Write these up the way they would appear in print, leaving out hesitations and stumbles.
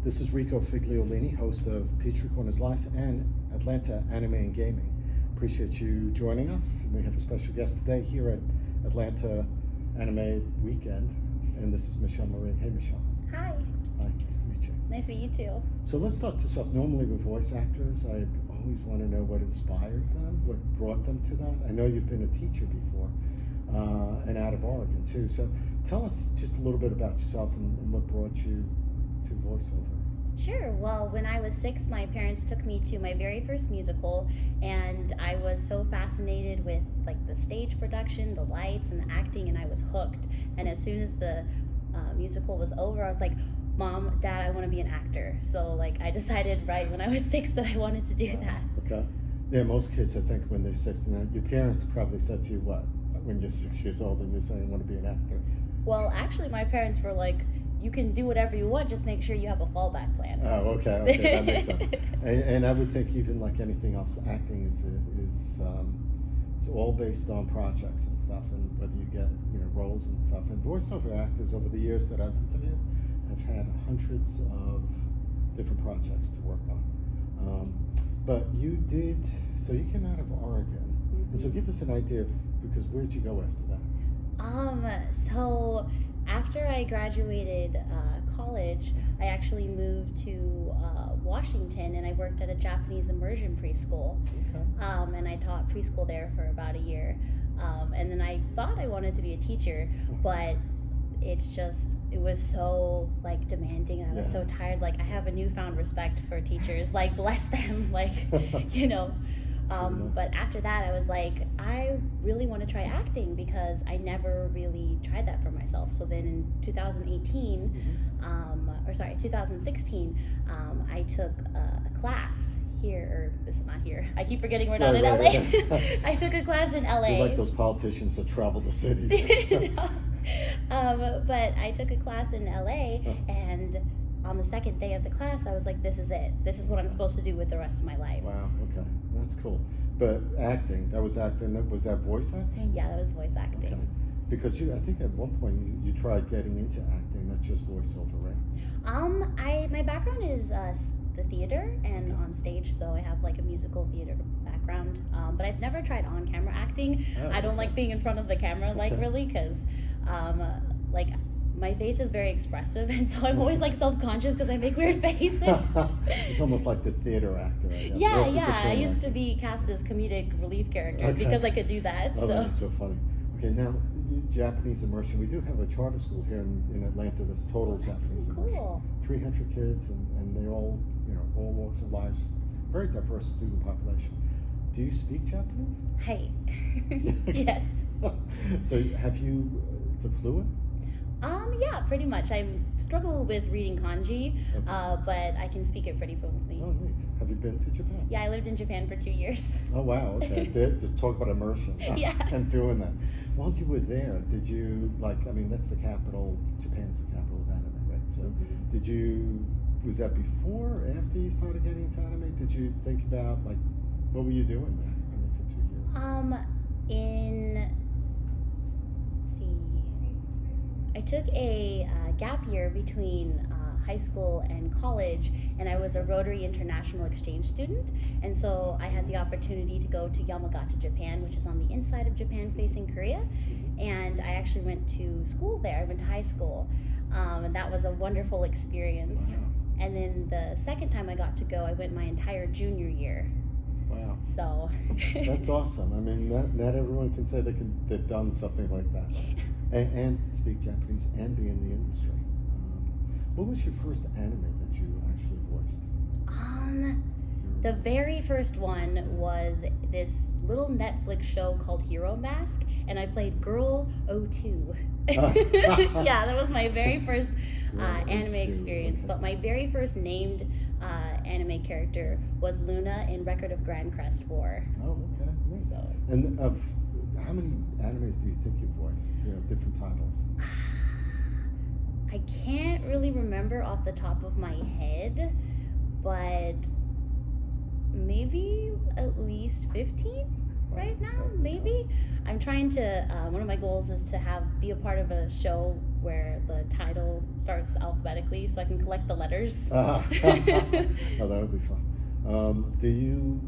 This is Rico Figliolini, host of Petrie Corner's Life and Atlanta Anime and Gaming. Appreciate you joining us. We have a special guest today here at Atlanta Anime Weekend, and this is Michelle Marie. Hey, Michelle. Hi. Hi, nice to meet you. Nice to meet you too. So let's start this off. Normally with voice actors, I always want to know what inspired them, what brought them to that. I know you've been a teacher before, and out of Oregon too. So tell us just a little bit about yourself and what brought you to voiceover. Sure. Well, when I was 6, my parents took me to my very first musical, and I was so fascinated with like the stage production, the lights, and the acting, and I was hooked. And as soon as the musical was over, I was like, Mom, Dad, I want to be an actor. So like I decided right when I was 6 that I wanted to do that. Okay. Yeah, most kids, I think, when they're 6, your parents probably said to you what when you're 6 years old and you say I want to be an actor. Well, actually, my parents were like, you can do whatever you want, just make sure you have a fallback plan. Oh, okay, that makes sense. And I would think even like anything else, acting is it's all based on projects and stuff, and whether you get roles and stuff. And voiceover actors over the years that I've interviewed have had hundreds of different projects to work on. But you did, so you came out of Oregon, and so give us an idea of, because where'd you go after that? So after I graduated college, I actually moved to Washington, and I worked at a Japanese immersion preschool. Okay. And I taught preschool there for about a year. And then I thought I wanted to be a teacher, but it was so like demanding. I was so tired. Like I have a newfound respect for teachers. Like bless them. Like But after that, I was like, I really want to try acting because I never really tried that for myself. So then in 2016, I took a class here, or this is not here. I keep forgetting we're not in LA. I took a class in LA. You're like those politicians that travel the cities. But I took a class in LA, and on the second day of the class, I was like, this is it. This is what I'm supposed to do with the rest of my life. Wow, okay. That's cool. But acting, was that voice acting? Yeah, that was voice acting. Okay. Because I think at one point you tried getting into acting, not just voiceover, right? My background is the theater and on stage, so I have like a musical theater background. But I've never tried on-camera acting. I don't like being in front of the camera, really, because my face is very expressive, and so I'm always like self-conscious because I make weird faces. It's almost like the theater actor, I guess. Yeah. I used to be cast as comedic relief characters because I could do that. Oh, that's so funny. Okay, now Japanese immersion. We do have a charter school here in Atlanta that's total Japanese immersion. 300 kids, and they all all walks of life. Very diverse student population. Do you speak Japanese? Hey. Yes. So have you? Is it fluent? Yeah, pretty much. I struggle with reading kanji, but I can speak it pretty fluently. Oh, neat. Have you been to Japan? Yeah, I lived in Japan for 2 years. Oh, wow. Okay. Just talk about immersion. Yeah. And doing that. While you were there, did you, that's the capital, Japan's the capital of anime, right? So was that before or after you started getting into anime? Did you think about, what were you doing there for 2 years? I took a gap year between high school and college, and I was a Rotary International Exchange student, and so I had the opportunity to go to Yamagata, Japan, which is on the inside of Japan facing Korea, and I actually went to school there. I went to high school, and that was a wonderful experience. Wow. And then the second time I got to go, I went my entire junior year. Wow. So that's awesome. I mean, not everyone can say they've done something like that. And speak Japanese and be in the industry. What was your first anime that you actually voiced? The very first one was this little Netflix show called Hero Mask, and I played Girl 02. Yeah, that was my very first anime experience. Okay. But my very first named anime character was Luna in Record of Grand Crest War. Oh, okay. Nice. So, and how many animes do you think you voiced? Different titles. I can't really remember off the top of my head, but maybe at least 15 right now, maybe. I'm trying to, one of my goals is to be a part of a show where the title starts alphabetically, so I can collect the letters. Oh, that would be fun. Do you,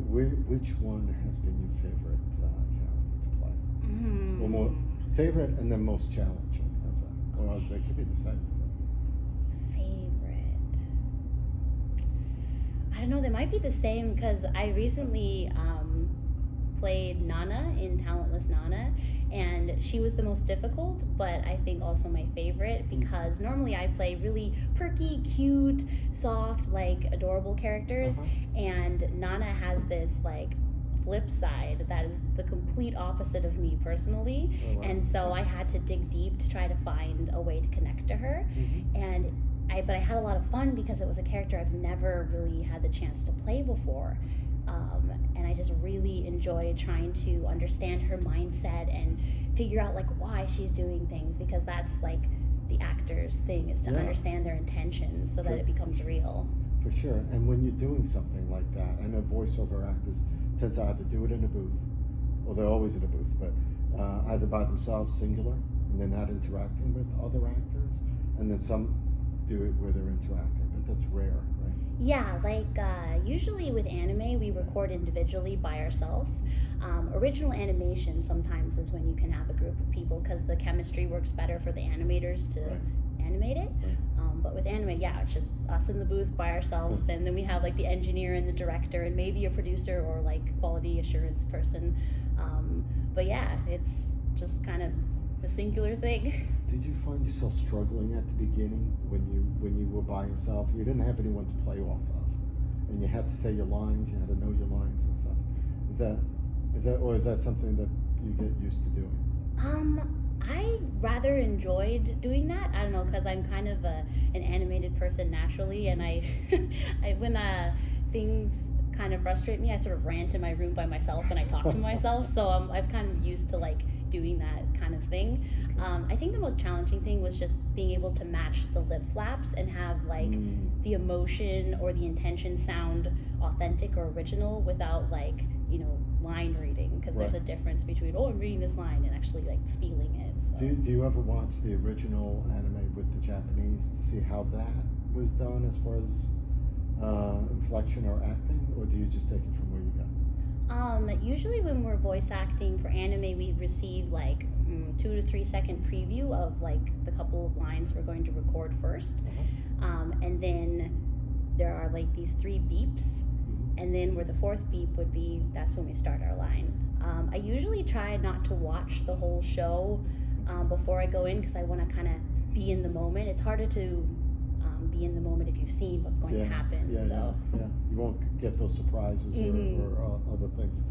which one has been your favorite character to play? Or more favorite and then most challenging? How's that? Or they could be the same. I don't know, they might be the same because I recently played Nana in Talentless Nana, and she was the most difficult, but I think also my favorite because normally I play really perky, cute, soft, like adorable characters, and Nana has this like flip side that is the complete opposite of me personally. Oh, wow. And so I had to dig deep to try to find a way to connect to her. And but I had a lot of fun because it was a character I've never really had the chance to play before. And I just really enjoyed trying to understand her mindset and figure out like why she's doing things, because that's like the actor's thing, is to understand their intentions so that it becomes real. For sure. And when you're doing something like that, I know voiceover actors tend to either do it in a booth, or they're always in a booth, but either by themselves, singular, and they're not interacting with other actors, and then some do it where they're interacting, but that's rare, right? Yeah, like usually with anime, we record individually by ourselves. Original animation sometimes is when you can have a group of people because the chemistry works better for the animators to animate it. But with anime, it's just us in the booth by ourselves, and then we have like the engineer and the director and maybe a producer or like quality assurance person. But yeah, it's just kind of the singular thing. Did you find yourself struggling at the beginning when you were by yourself? You didn't have anyone to play off of, and you had to say your lines. You had to know your lines and stuff. Is that something that you get used to doing? I rather enjoyed doing that. I don't know, because I'm kind of an animated person naturally, and I when things kind of frustrate me, I sort of rant in my room by myself and I talk to myself. So I'm kind of used to like doing that kind of thing. I think the most challenging thing was just being able to match the lip flaps and have like the emotion or the intention sound authentic or original without like, line reading, because there's a difference between, I'm reading this line and actually like feeling it. So. Do you ever watch the original anime with the Japanese to see how that was done as far as inflection or acting, or do you just take it from where you go? Usually when we're voice acting for anime, we receive like 2 to 3 second preview of like the couple of lines we're going to record first. And then there are like these 3 beeps, and then where the 4th beep would be, that's when we start our line. I usually try not to watch the whole show before I go in, because I want to kind of be in the moment. It's harder to be in the moment if you've seen what's going to happen. Yeah. You won't get those surprises or other things.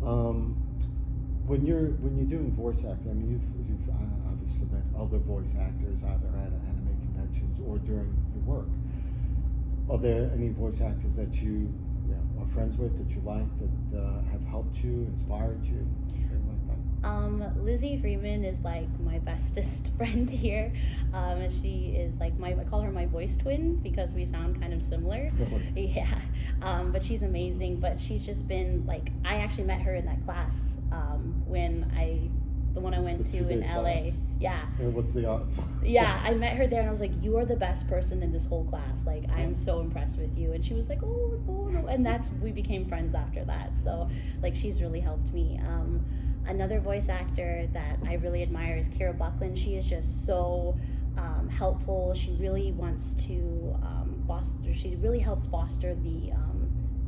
When you're doing voice acting, I mean, you've obviously met other voice actors either at anime conventions or during your work. Are there any voice actors that you are friends with, that you like, that have helped you, inspired you, anything like that? Lizzie Freeman is like my bestest friend here. She is like I call her my voice twin because we sound kind of similar. Really? Yeah. But she's amazing. But she's just been like, I actually met her in that class the one I went to in LA. Class. Yeah. And what's the odds? Yeah, I met her there and I was like, you are the best person in this whole class. Like, I am so impressed with you. And she was like, oh no. And we became friends after that. So like, she's really helped me. Another voice actor that I really admire is Kira Buckland. She is just so helpful. She really wants to she really helps foster the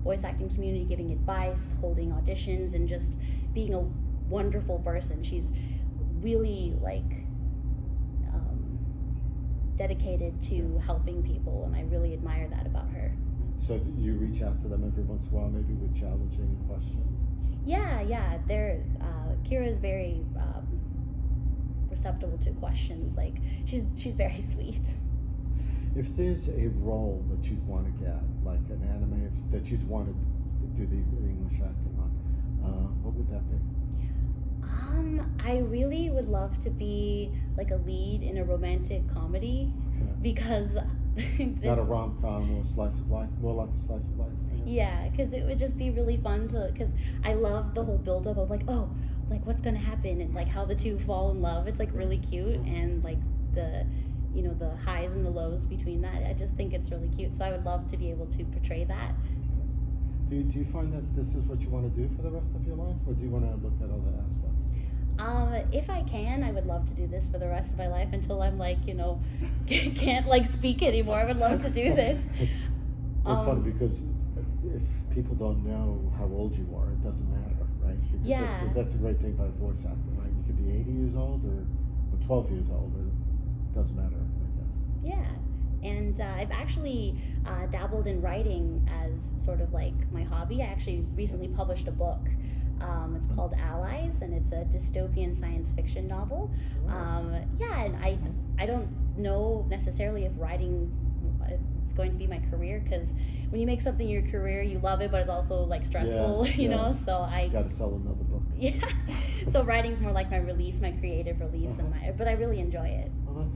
voice acting community, giving advice, holding auditions, and just being a wonderful person. She's really like dedicated to helping people, and I really admire that about her. So do you reach out to them every once in a while, maybe with challenging questions? Yeah. Kira is very receptive to questions. Like she's very sweet. If there's a role that you'd want to get, like an anime that you'd want to do the English acting on, what would that be? I really would love to be like a lead in a romantic comedy, because not a rom-com or slice of life, more like a slice of life. Yeah, because it would just be really fun because I love the whole build-up of like, what's gonna happen, and like how the two fall in love. It's like really cute, and like the the highs and the lows between that. I just think it's really cute. So I would love to be able to portray that. Do you find that this is what you want to do for the rest of your life, or do you want to look at other aspects? If I can, I would love to do this for the rest of my life until I'm like, can't like speak anymore. I would love to do this. It's funny because if people don't know how old you are, it doesn't matter, right? Because Yeah. that's the great thing about voice acting, right? You could be 80 years old or 12 years old, it doesn't matter, I guess. Yeah. And I've actually dabbled in writing as sort of like my hobby. I actually recently published a book. It's called Allies, and it's a dystopian science fiction novel. Yeah, and I don't know necessarily if writing is going to be my career, because when you make something your career, you love it, but it's also like stressful, you know. So I got to sell another book. Yeah. So writing's more like my release, my creative release, but I really enjoy it. Well,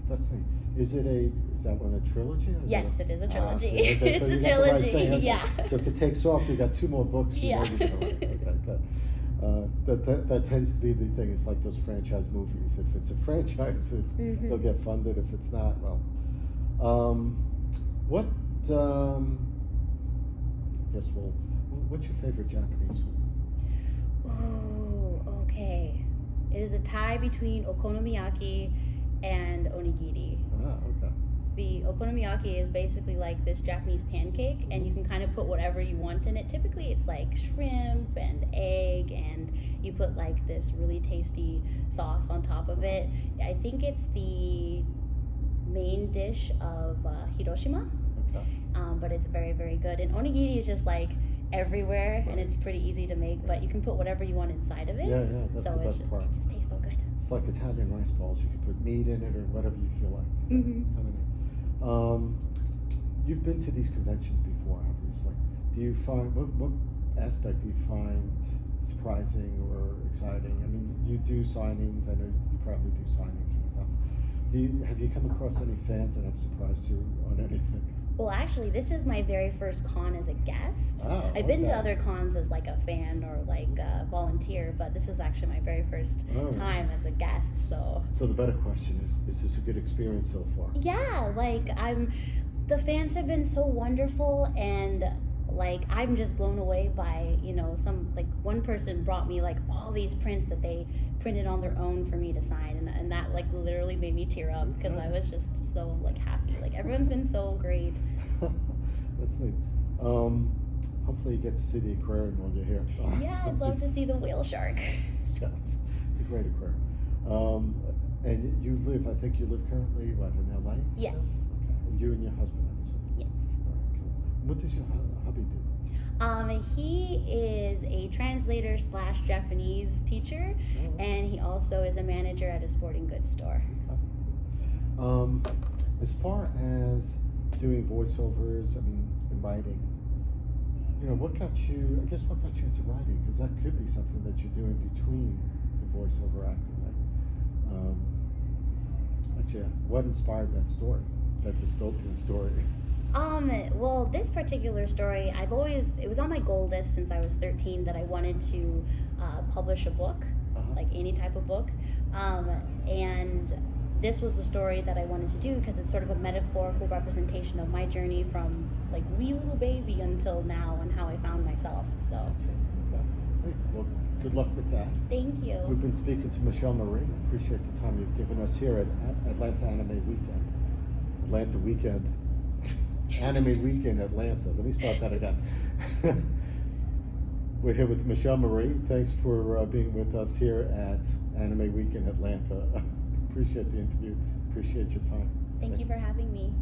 that's neat. Is that one a trilogy? Yes, it is a trilogy. See, okay, It's so a you got the right trilogy, thing, okay. yeah. So if it takes off, you got 2 more books. You Yeah. know you're gonna write. Okay, good. That tends to be the thing. It's like those franchise movies. If it's a franchise, it'll get funded. If it's not, well, what? I guess what's your favorite Japanese food? Oh, okay. It is a tie between okonomiyaki and onigiri. Ah, okay. The okonomiyaki is basically like this Japanese pancake, and you can kind of put whatever you want in it. Typically, it's like shrimp and egg, and you put like this really tasty sauce on top of it. I think it's the main dish of Hiroshima, Okay. but it's very, very good. And onigiri is just like everywhere, and it's pretty easy to make, but you can put whatever you want inside of it. Yeah, that's So the best part. it just tastes so good. It's like Italian rice balls. You can put meat in it or whatever you feel like. It's kind of neat. You've been to these conventions before, obviously. Do you find what aspect do you find surprising or exciting? I mean, you do signings. I know you probably do signings and stuff. Have you come across any fans that have surprised you on anything? Well, actually, this is my very first con as a guest. Oh, I've been to okay. other cons as like a fan or like a volunteer, but this is actually my very first time as a guest. So the better question is this a good experience so far? yeah, like the fans have been so wonderful, and like I'm just blown away by one person brought me like all these prints that they printed on their own for me to sign, and that like literally made me tear up because I was just so like happy. Like everyone's been so great. That's neat. Hopefully you get to see the aquarium while you're here. Yeah, I'd love to see the whale shark. Yes, it's a great aquarium. And I think you live currently, in LA? Yes. Okay. You and your husband, I'm assuming? Yes. All right, cool. What does your hubby do? He is a translator / Japanese teacher, and he also is a manager at a sporting goods store. Okay. As far as doing voiceovers, in writing, what got you into writing? Because that could be something that you're doing between the voiceover acting, right? Actually, what inspired that story, that dystopian story? Well, this particular story, it was on my goal list since I was 13 that I wanted to publish a book, like any type of book. And this was the story that I wanted to do because it's sort of a metaphorical representation of my journey from like wee little baby until now and how I found myself. So. Okay. Great. Well, good luck with that. Thank you. We've been speaking to Michelle Marie. Appreciate the time you've given us here at Atlanta Anime Weekend. Atlanta Weekend. Anime Weekend Atlanta. Let me start that again. We're here with Michelle Marie. Thanks for being with us here at Anime Weekend Atlanta. Appreciate the interview. Appreciate your time. Thank you for having me.